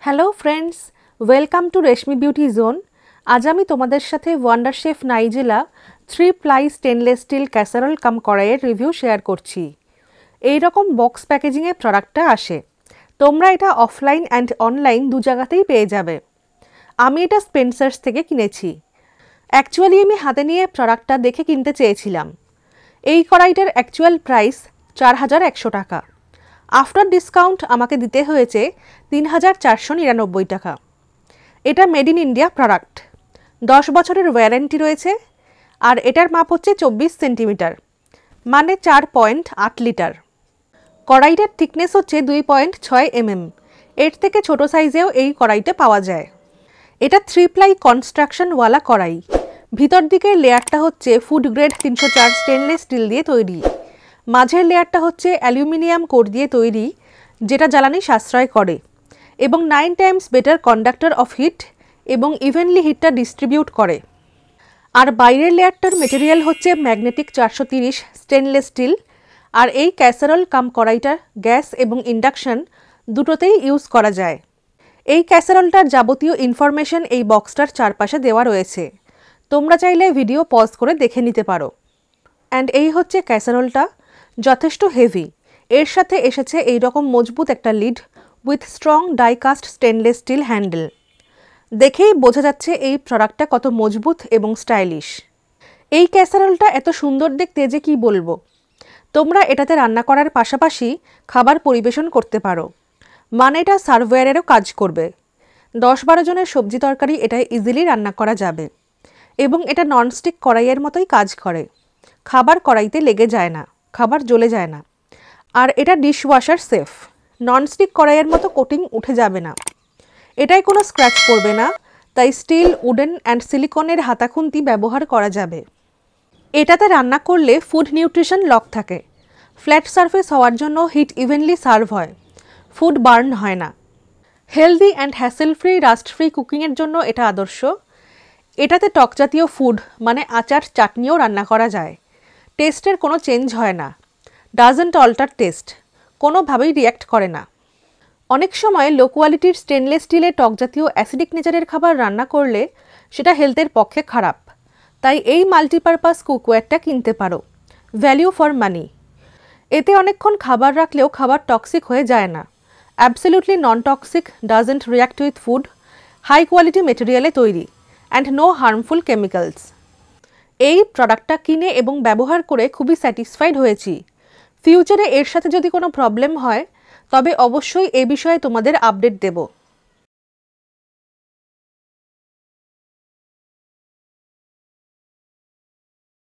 Hello friends, welcome to Reshmi beauty zone. আজ আমি তোমাদের সাথে wonder chef Nigella 3-ply stainless steel casserole cum কড়াইয়ের রিভিউ শেয়ার করছি। এই রকম বক্স প্যাকেজিংয়ে প্রোডাক্টটা আসে। তোমরা এটা অফলাইন অ্যান্ড অনলাইন দু জায়গাতেই পেয়ে যাবে। আমি এটা স্পেন্সার্স থেকে কিনেছি। অ্যাকচুয়ালি আমি হাতে নিয়ে প্রোডাক্টটা দেখে কিনতে চেয়েছিলাম। এই কড়াইটার অ্যাকচুয়াল প্রাইস 4100 টাকা। আফটার ডিসকাউন্ট আমাকে দিতে হয়েছে 3499 টাকা। এটা মেড ইন ইন্ডিয়া প্রোডাক্ট। 10 বছরের ওয়ারেন্টি রয়েছে। আর এটার মাপ হচ্ছে 24 সেন্টিমিটার, মানে 4.8 লিটার। কড়াইটার থিকনেস হচ্ছে 2.6 mm। এর থেকে ছোট সাইজেও এই কড়াইটা পাওয়া যায়। এটা 3-ply কনস্ট্রাকশনওয়ালা কড়াই। ভিতর দিকের লেয়ারটা হচ্ছে ফুড গ্রেড 304 স্টেনলেস স্টিল দিয়ে তৈরি। মাঝের লেয়ারটা হচ্ছে অ্যালুমিনিয়াম কোর দিয়ে তৈরি, যেটা জ্বালানি সাশ্রয় করে এবং 9 Times better conductor of heat এবং ইভেনলি হিটটা ডিস্ট্রিবিউট করে। আর বাইরের লেয়ারটার মেটেরিয়াল হচ্ছে ম্যাগনেটিক 430 স্টেনলেস স্টিল। আর এই ক্যাসারোল কাম কড়াইটা গ্যাস এবং ইন্ডাকশন দুটোতেই ইউজ করা যায়। এই ক্যাসারোলটার যাবতীয় ইনফরমেশন এই বক্সটার চারপাশে দেওয়া রয়েছে। তোমরা চাইলে ভিডিও পজ করে দেখে নিতে পারো। অ্যান্ড এই হচ্ছে ক্যাসারোলটা, যথেষ্ট হেভি। এর সাথে এসেছে এই রকম মজবুত একটা lead with strong die-cast stainless steel handle. দেখেই বোঝা যাচ্ছে এই প্রোডাক্টটা কত মজবুত এবং স্টাইলিশ। এই ক্যাসারোলটা এত সুন্দর দেখতে যে কি বলবো। তোমরা এটাতে রান্না করার পাশাপাশি খাবার পরিবেশন করতে পারো, মানে এটা সার্ভওয়্যারেরও কাজ করবে। 10-12 জনের সবজি তরকারি এটায় ইজিলি রান্না করা যাবে এবং এটা ননস্টিক কড়াইয়ের মতোই কাজ করে। খাবার কড়াইতে লেগে যায় না, খাবার জ্বলে যায় না। আর এটা ডিশওয়াশার সেফ। ননস্টিক কড়াইয়ের মতো কোটিং উঠে যাবে না, এটাই কোনো স্ক্র্যাচ পড়বে না। তাই স্টিল, উডেন অ্যান্ড সিলিকনের হাতাখুন্তি ব্যবহার করা যাবে। এটাতে রান্না করলে ফুড নিউট্রিশন লক থাকে। ফ্ল্যাট সারফেস হওয়ার জন্য হিট ইভেনলি সার্ভ হয়, ফুড বার্ন হয় না। Healthy and hassle free, rust free কুকিংয়ের জন্য এটা আদর্শ। এটাতে টক জাতীয় ফুড মানে আচার, চাটনিও রান্না করা যায়। টেস্টের কোনো চেঞ্জ হয় না, ডাজন্ট অল্টার টেস্ট, কোনোভাবেই রিয়্যাক্ট করে না। অনেক সময় লো কোয়ালিটির স্টেনলেস স্টিলে টক জাতীয় অ্যাসিডিক নেচারের খাবার রান্না করলে সেটা হেলথের পক্ষে খারাপ। তাই এই মাল্টিপারপাস কুকওয়্যারটা কিনতে পারো। Value for money. এতে অনেকক্ষণ খাবার রাখলেও খাবার টক্সিক হয়ে যায় না। Absolutely non toxic, doesn't react with food, high quality মেটেরিয়ালে তৈরি অ্যান্ড নো হার্মফুল কেমিক্যালস। এই প্রোডাক্টটা কিনে এবং ব্যবহার করে খুবই স্যাটিসফাইড হয়েছি। ফিউচারে এর সাথে যদি কোনো প্রবলেম হয় তবে অবশ্যই এ বিষয়ে তোমাদের আপডেট দেব।